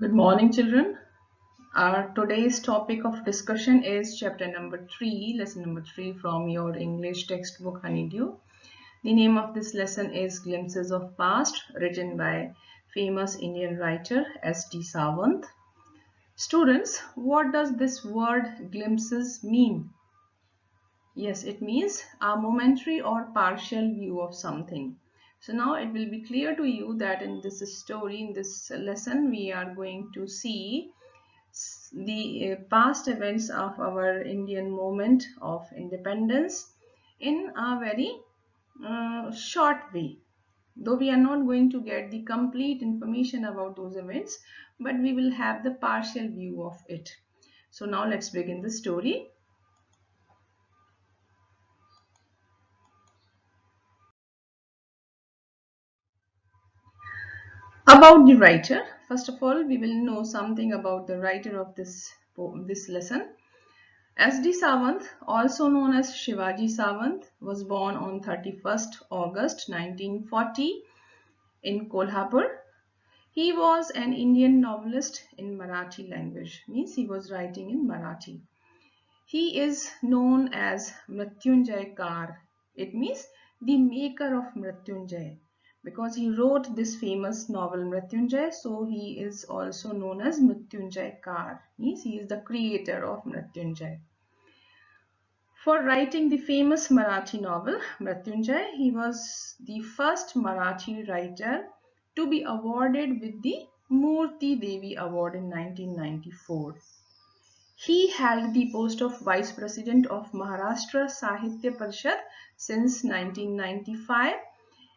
Good morning, children. Our today's topic of discussion is chapter number 3, lesson number 3 from your English textbook Honeydew. The name of this lesson is Glimpses of Past, written by famous Indian writer S.D. Sawant. Students, what does this word glimpses mean? Yes, it means a momentary or partial view of something. So now it will be clear to you that in this story, in this lesson, we are going to see the past events of our Indian movement of independence in a very short way. Though we are not going to get the complete information about those events, but we will have the partial view of it. So now let's begin the story. About the writer, first of all, we will know something about the writer of this lesson. S.D. Sawant, also known as Shivaji Sawant, was born on 31st August 1940 in Kolhapur. He was an Indian novelist in Marathi language, means he was writing in Marathi. He is known as Mrityunjay Kar. It means the maker of Mrityunjay. Because he wrote this famous novel Mrityunjay, so he is also known as Mrityunjay Kar. Means he is the creator of Mrityunjay. For writing the famous Marathi novel Mrityunjay, he was the first Marathi writer to be awarded with the Murti Devi Award in 1994. He held the post of Vice President of Maharashtra Sahitya Parishad since 1995.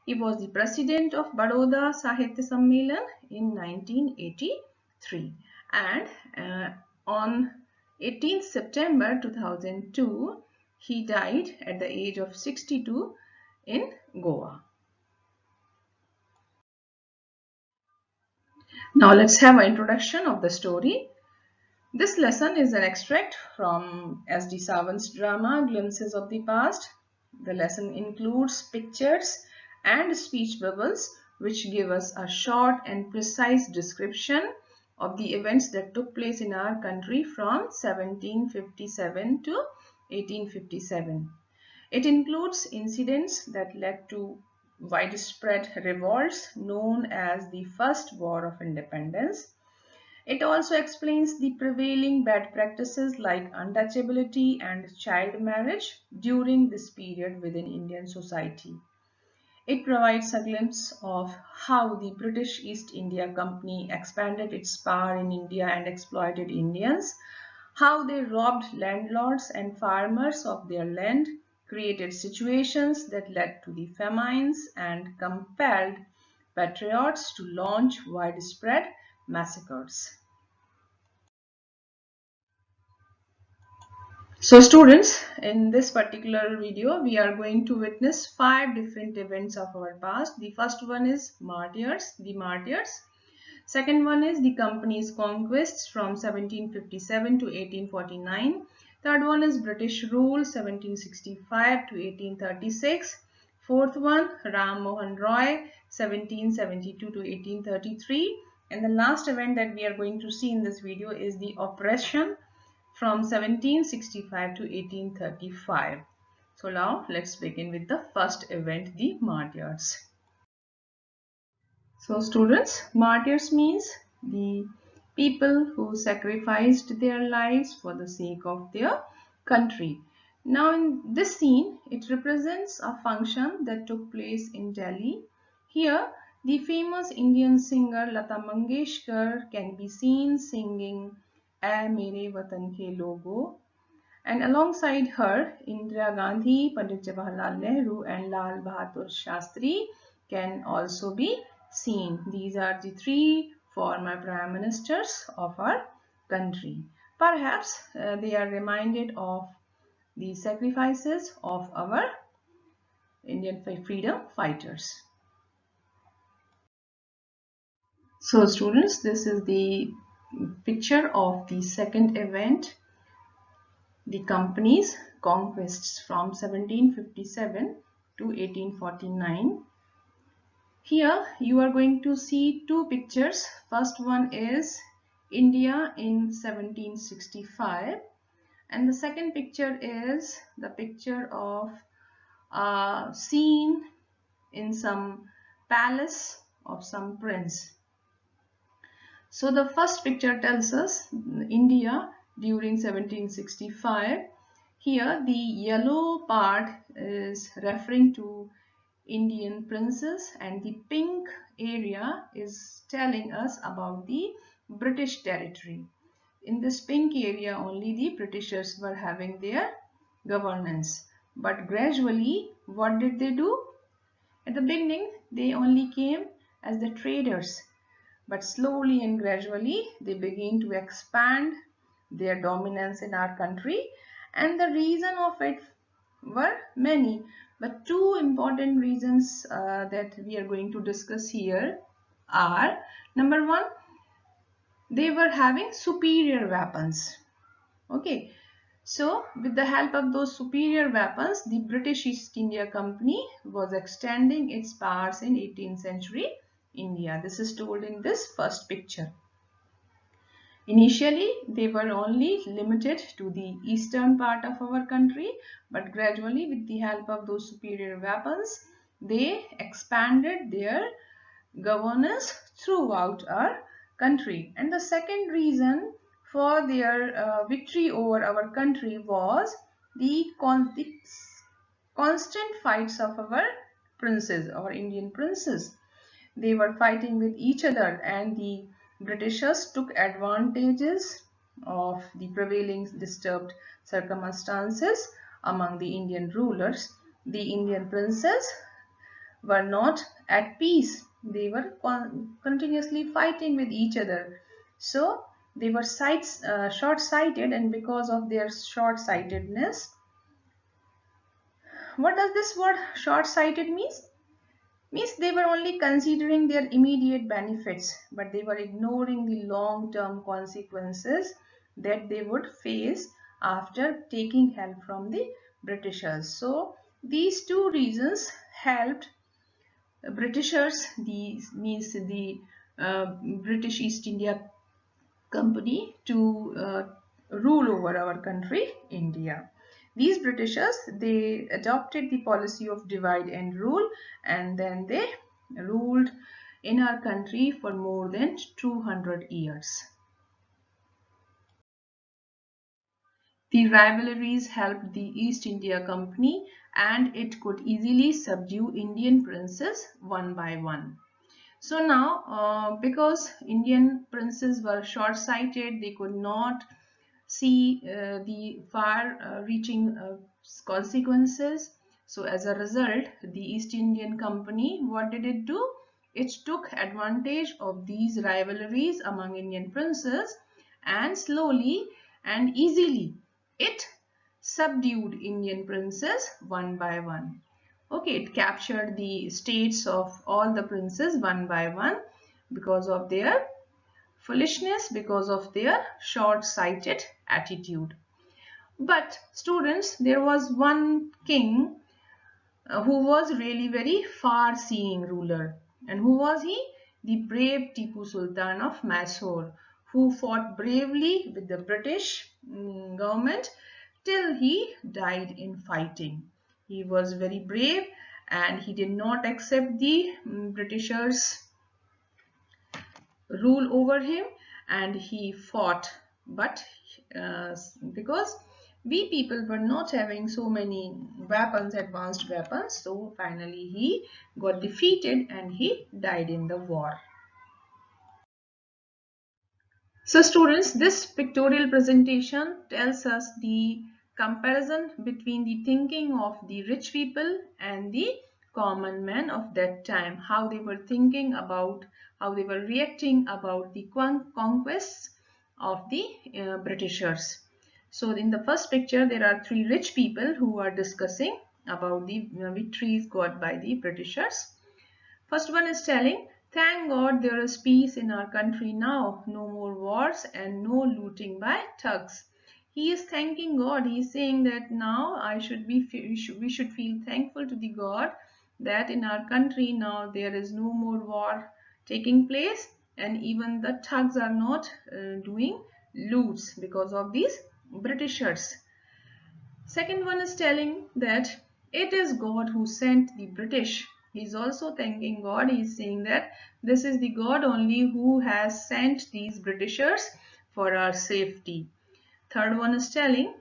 He was the President of Baroda Sahitya Sammelan in 1983. And on 18th September 2002, he died at the age of 62 in Goa. Now let's have an introduction of the story. This lesson is an extract from S.D. Sawant's drama Glimpses of the Past. The lesson includes pictures and speech bubbles which give us a short and precise description of the events that took place in our country from 1757 to 1857. It includes incidents that led to widespread revolts known as the First War of Independence. It also explains the prevailing bad practices like untouchability and child marriage during this period within Indian society. It provides a glimpse of how the British East India Company expanded its power in India and exploited Indians, how they robbed landlords and farmers of their land, created situations that led to the famines, and compelled patriots to launch widespread massacres. So students, in this particular video, we are going to witness 5 different events of our past. The first one is the martyrs. Second one is the company's conquests from 1757 to 1849. Third one is British rule 1765 to 1836. Fourth one, Ram Mohan Roy 1772 to 1833. And the last event that we are going to see in this video is the oppression from 1765 to 1835. So now let's begin with the first event, the martyrs. So students, martyrs means the people who sacrificed their lives for the sake of their country. Now in this scene, it represents a function that took place in Delhi. Here, the famous Indian singer Lata Mangeshkar can be seen singing "Ae Mere Watan Ke Logo," and alongside her, Indira Gandhi, Pandit Jawaharlal Nehru and Lal Bahadur Shastri can also be seen. These are the 3 former prime ministers of our country. Perhaps they are reminded of the sacrifices of our Indian freedom fighters. So students, this is the picture of the second event, the company's conquests from 1757 to 1849. Here you are going to see 2 pictures. First one is India in 1765. And the second picture is the picture of a scene in some palace of some prince. So the first picture tells us India during 1765. Here the yellow part is referring to Indian princes and the pink area is telling us about the British territory. In this pink area only the Britishers were having their governance. But gradually what did they do? At the beginning they only came as the traders, but slowly and gradually they begin to expand their dominance in our country, and the reason of it were many, but two important reasons that we are going to discuss here are: number one, they were having superior weapons. Okay, so with the help of those superior weapons, the British East India Company was extending its powers in 18th century India. This is told in this first picture. Initially, they were only limited to the eastern part of our country, but gradually with the help of those superior weapons, they expanded their governance throughout our country. And the second reason for their victory over our country was the constant fights of our princes, our Indian princes. They were fighting with each other, and the Britishers took advantages of the prevailing disturbed circumstances among the Indian rulers. The Indian princes were not at peace. They were continuously fighting with each other. So they were short-sighted, and because of their short-sightedness, what does this word short-sighted means? Means they were only considering their immediate benefits, but they were ignoring the long-term consequences that they would face after taking help from the Britishers. So these two reasons helped Britishers, the British East India Company, to rule over our country, India. These Britishers, they adopted the policy of divide and rule, and then they ruled in our country for more than 200 years. The rivalries helped the East India Company, and it could easily subdue Indian princes one by one. So now, because Indian princes were short-sighted, they could not see the far-reaching consequences. So as a result, the East Indian Company, what did it do? It took advantage of these rivalries among Indian princes, and slowly and easily it subdued Indian princes one by one. Okay, it captured the states of all the princes one by one because of their foolishness, because of their short-sighted attitude. But students, there was one king who was really very far-seeing ruler. And who was he? The brave Tipu Sultan of Mysore, who fought bravely with the British government till he died in fighting. He was very brave and he did not accept the Britishers' rule over him, and he fought. But because we people were not having so many weapons, advanced weapons, so finally he got defeated and he died in the war. So students, this pictorial presentation tells us the comparison between the thinking of the rich people and the common man of that time, how they were thinking about, how they were reacting about the conquests of the Britishers. So in the first picture, there are three rich people who are discussing about the victories got by the Britishers. First one is telling, thank God there is peace in our country now. No more wars and no looting by thugs. He is thanking God. He is saying that now we should feel thankful to the God that in our country now there is no more war taking place, and even the thugs are not doing loots because of these Britishers. Second one is telling that it is God who sent the British. He is also thanking God. He is saying that this is the God only who has sent these Britishers for our safety. Third one is telling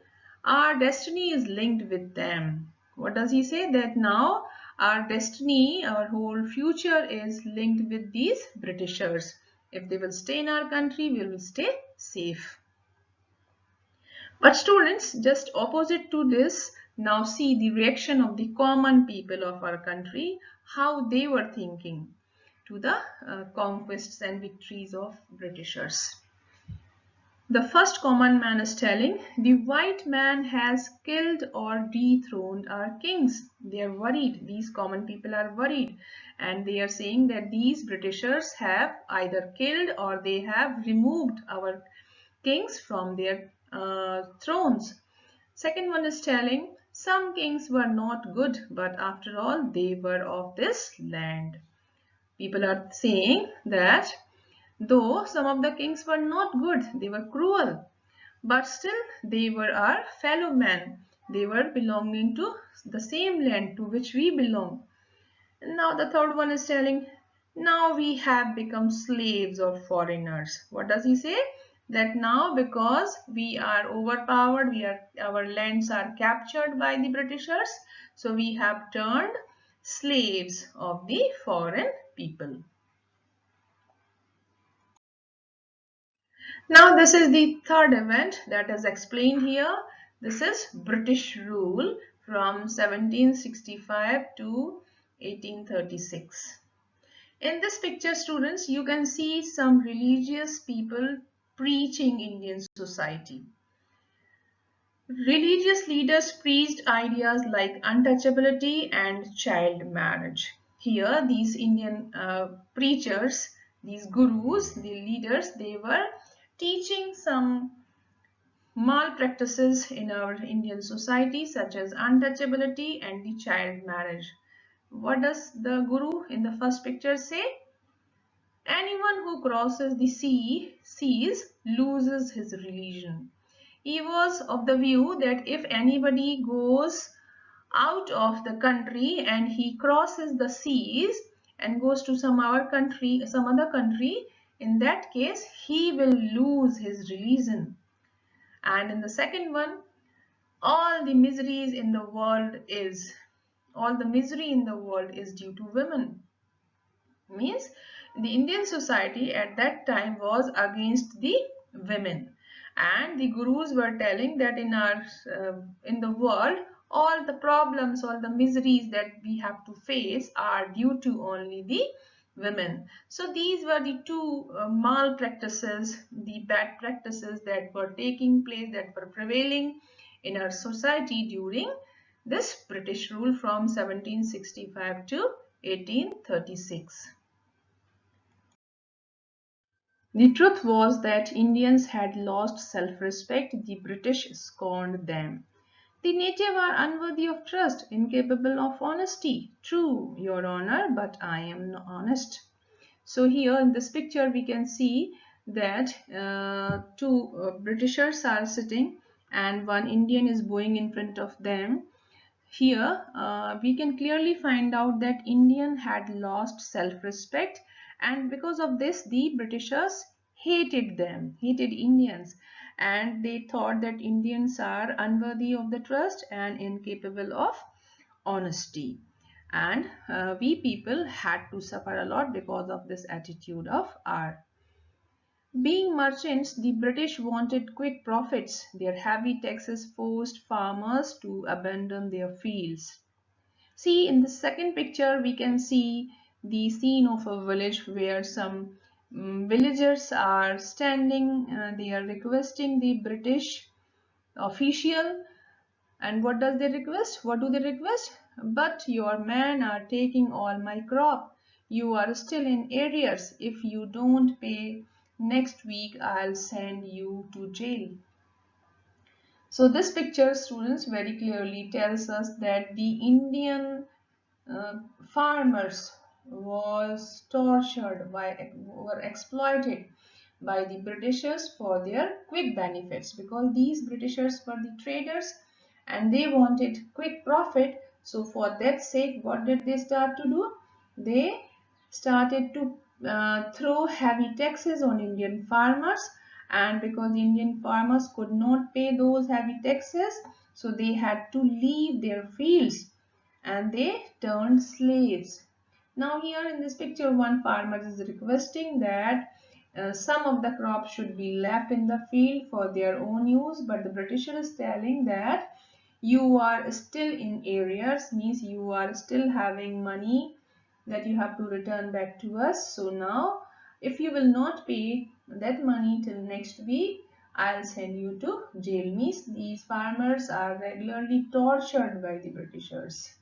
our destiny is linked with them. What does he say? That now our destiny, our whole future is linked with these Britishers. If they will stay in our country, we will stay safe. But students, just opposite to this, now see the reaction of the common people of our country, how they were thinking to the conquests and victories of Britishers. The first common man is telling the white man has killed or dethroned our kings. They are worried. These common people are worried, and they are saying that these Britishers have either killed or they have removed our kings from their thrones. Second one is telling some kings were not good, but after all they were of this land. People are saying that though some of the kings were not good, they were cruel, but still they were our fellow men. They were belonging to the same land to which we belong. Now the third one is telling, now we have become slaves or foreigners. What does he say? That now because we are overpowered, our lands are captured by the Britishers, so we have turned slaves of the foreign people. Now this is the third event that is explained here. This is British rule from 1765 to 1836. In this picture, students, you can see some religious people preaching Indian society. Religious leaders preached ideas like untouchability and child marriage. Here, these Indian preachers, these gurus, the leaders, they were teaching some malpractices in our Indian society such as untouchability and the child marriage. What does the guru in the first picture say? Anyone who crosses the seas loses his religion. He was of the view that if anybody goes out of the country and he crosses the seas and goes to some other country, in that case he will lose his religion. And in the second one, all the miseries in the world is all the misery in the world is due to women. Means the Indian society at that time was against the women, and the gurus were telling that in the world all the problems, all the miseries that we have to face are due to only the women. So these were the two malpractices, the bad practices that were taking place, that were prevailing in our society during this British rule from 1765 to 1836. The truth was that Indians had lost self-respect. The British scorned them. The native are unworthy of trust, incapable of honesty. True, Your Honor, but I am not honest. So here in this picture we can see that two Britishers are sitting and one Indian is bowing in front of them. Here we can clearly find out that Indian had lost self-respect, and because of this the Britishers hated them, hated Indians, and they thought that Indians are unworthy of the trust and incapable of honesty. And we people had to suffer a lot because of this attitude of ours. Being merchants, the British wanted quick profits. Their heavy taxes forced farmers to abandon their fields. See, in the second picture, we can see the scene of a village where some villagers are standing. They are requesting the British official. And what does they request? What do they request? But your men are taking all my crop. You are still in arrears. If you don't pay next week, I'll send you to jail. So this picture, students, very clearly tells us that the Indian farmers was tortured were exploited by the Britishers for their quick benefits, because these Britishers were the traders and they wanted quick profit. So for that sake, what did they start to do? They started to throw heavy taxes on Indian farmers, and because the Indian farmers could not pay those heavy taxes, so they had to leave their fields and they turned slaves. Now here in this picture, one farmer is requesting that some of the crops should be left in the field for their own use, but the Britisher is telling that you are still in arrears, means you are still having money that you have to return back to us. So now if you will not pay that money till next week, I'll send you to jail. Means these farmers are regularly tortured by the Britishers.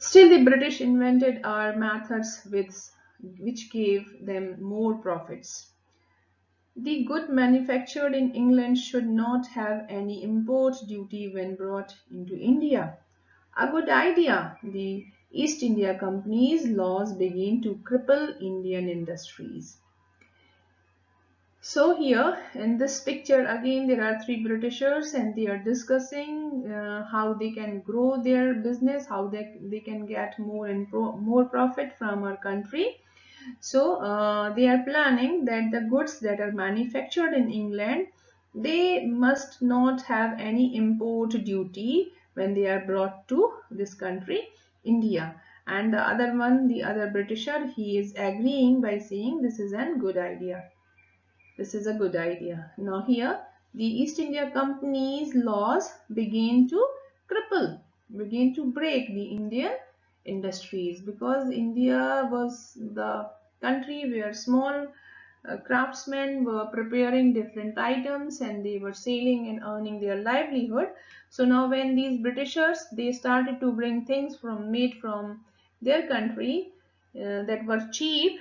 Still, the British invented our methods which gave them more profits. The good manufactured in England should not have any import duty when brought into India. A good idea. The East India Company's laws began to cripple Indian industries. So here in this picture again there are three Britishers and they are discussing how they can grow their business, how they can get more and more profit from our country. So they are planning that the goods that are manufactured in England, they must not have any import duty when they are brought to this country, India. And the other one, the other Britisher, he is agreeing by saying this is a good idea. This is a good idea. Now here, the East India Company's laws begin to cripple, begin to break the Indian industries, because India was the country where small craftsmen were preparing different items and they were selling and earning their livelihood. So now when these Britishers, they started to bring things made from their country that were cheap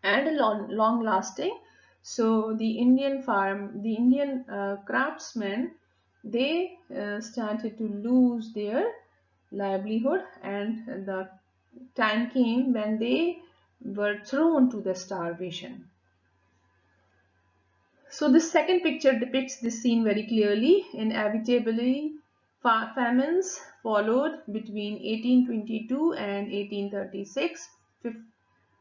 and long lasting. So the Indian craftsmen, they started to lose their livelihood, and the time came when they were thrown to the starvation. So this second picture depicts this scene very clearly. Inevitably, famines followed between 1822 and 1836.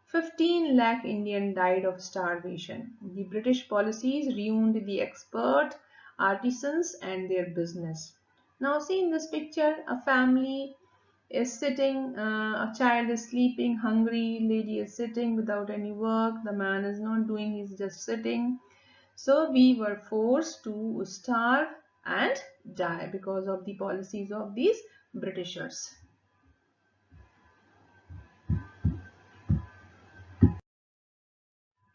15 lakh Indians died of starvation. The British policies ruined the expert artisans and their business. Now see in this picture, a family is sitting, a child is sleeping, hungry, lady is sitting without any work, the man is not doing, he's just sitting. So we were forced to starve and die because of the policies of these Britishers.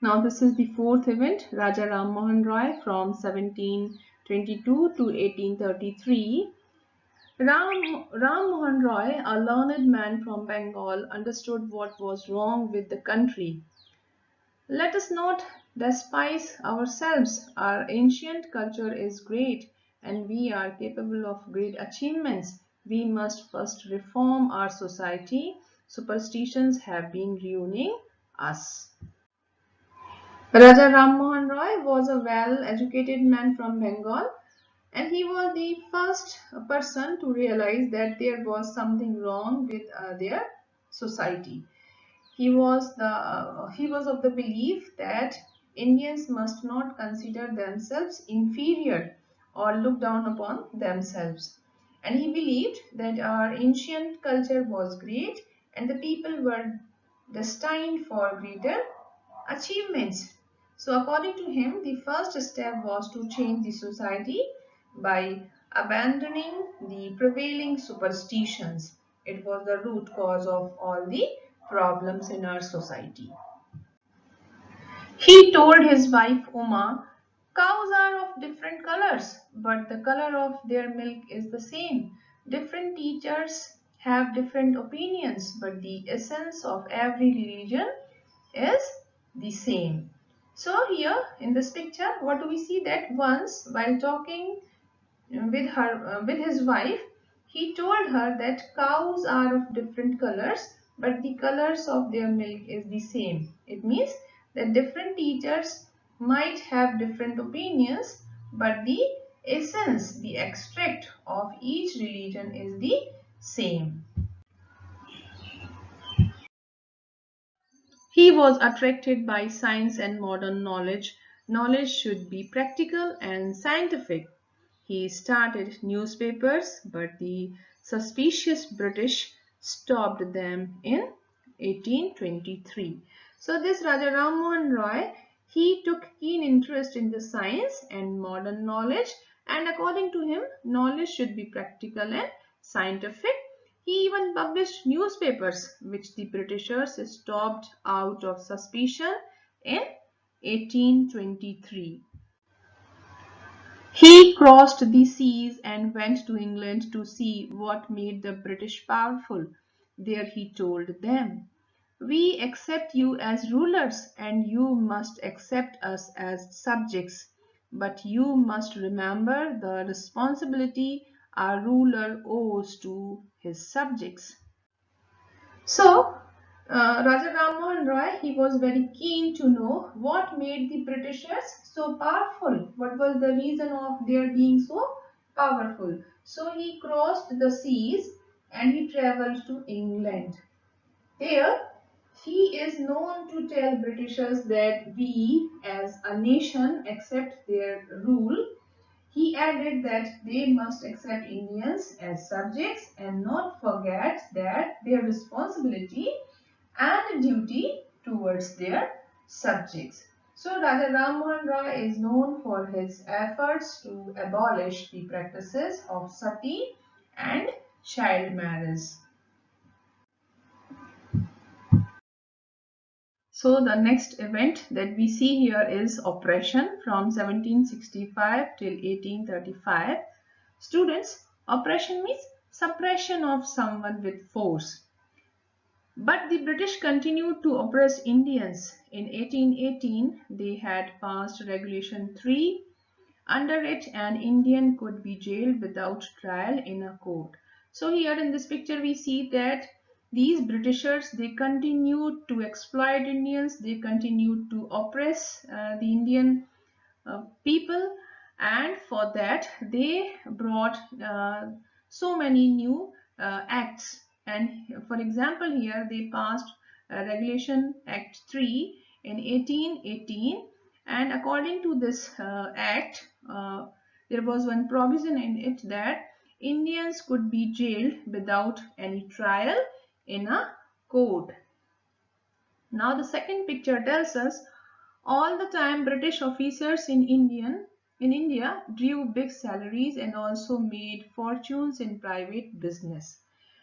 Now this is the fourth event, Raja Ram Mohan Roy from 1722 to 1833. Ram Mohan Roy, a learned man from Bengal, understood what was wrong with the country. Let us not despise ourselves. Our ancient culture is great and we are capable of great achievements. We must first reform our society. Superstitions have been ruining us. Raja Ram Mohan Roy was a well-educated man from Bengal, and he was the first person to realize that there was something wrong with their society. He was of the belief that Indians must not consider themselves inferior or look down upon themselves. And he believed that our ancient culture was great and the people were destined for greater achievements. So according to him, the first step was to change the society by abandoning the prevailing superstitions. It was the root cause of all the problems in our society. He told his wife Uma, cows are of different colors, but the color of their milk is the same. Different teachers have different opinions, but the essence of every religion is the same. So here in this picture, what do we see? That once while talking with his wife, He told her that cows are of different colors, but the colors of their milk is the same. It means that different teachers might have different opinions, but the essence, the extract of each religion is the same. He was attracted by science and modern knowledge. Knowledge should be practical and scientific. He started newspapers, but the suspicious British stopped them in 1823. So this Raja Ram Mohan Roy, he took keen interest in the science and modern knowledge, and according to him, knowledge should be practical and scientific. He even published newspapers which the Britishers stopped out of suspicion in 1823. He crossed the seas and went to England to see what made the British powerful. There he told them, "We accept you as rulers and you must accept us as subjects. But you must remember the responsibility a ruler owes to his subjects." So, Raja Ram Mohan Roy, he was very keen to know what made the Britishers so powerful. What was the reason of their being so powerful? So he crossed the seas and he traveled to England. There, he is known to tell Britishers that we as a nation accept their rule. He added that they must accept Indians as subjects and not forget that their responsibility and duty towards their subjects. So Raja Ram Mohan Roy is known for his efforts to abolish the practices of sati and child marriage. So the next event that we see here is oppression from 1765 till 1835. Students, oppression means suppression of someone with force. But the British continued to oppress Indians. In 1818, they had passed Regulation 3. Under it, an Indian could be jailed without trial in a court. So here in this picture, we see that these Britishers, they continued to exploit Indians, they continued to oppress the Indian people, and for that they brought so many new acts. And for example, here they passed Regulation Act 3 in 1818, and according to this act, there was one provision in it that Indians could be jailed without any trial in a court. Now the second picture tells us all the time British officers in India drew big salaries and also made fortunes in private business.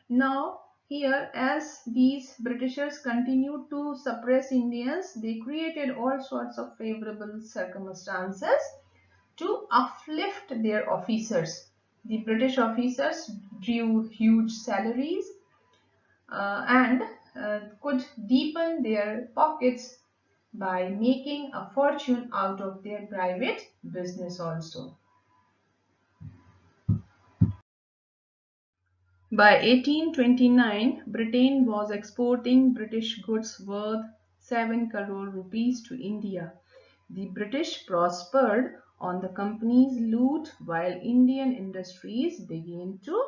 Now here, as these Britishers continued to suppress Indians, they created all sorts of favorable circumstances to uplift their officers. The British officers drew huge salaries and could deepen their pockets by making a fortune out of their private business also. By 1829, Britain was exporting British goods worth 7 crore rupees to India. The British prospered on the company's loot while Indian industries began to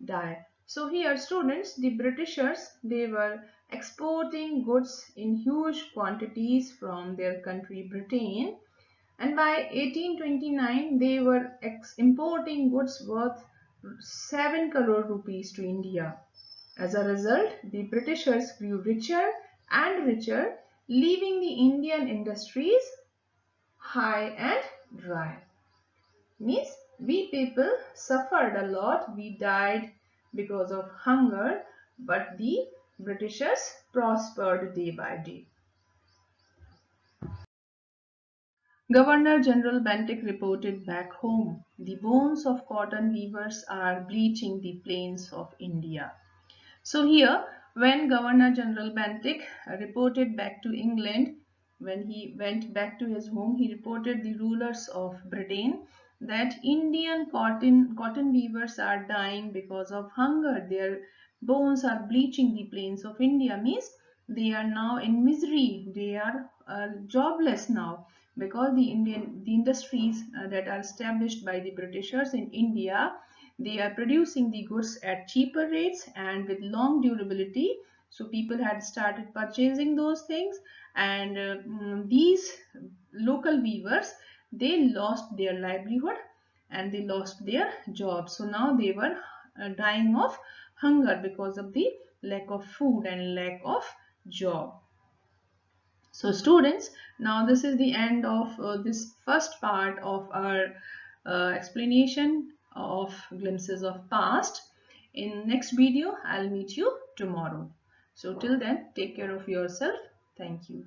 die. So here students, the Britishers, they were exporting goods in huge quantities from their country Britain, and by 1829 they were importing goods worth 7 crore rupees to India. As a result, the Britishers grew richer and richer, leaving the Indian industries high and dry. Means we people suffered a lot, we died because of hunger, but the Britishers prospered day by day. Governor General Bentinck reported back home, "The bones of cotton weavers are bleaching the plains of India." So here, when Governor General Bentinck reported back to England, when he went back to his home, he reported the rulers of Britain that Indian cotton weavers are dying because of hunger. Their bones are bleaching the plains of India, means they are now in misery. They are jobless now because the industries that are established by the Britishers in India, they are producing the goods at cheaper rates and with long durability. So people had started purchasing those things, and these local weavers, they lost their livelihood and they lost their jobs. So now they were dying of hunger because of the lack of food and lack of job. So students, now this is the end of this first part of our explanation of glimpses of past. In next video, I'll meet you tomorrow. So till then, take care of yourself. Thank you.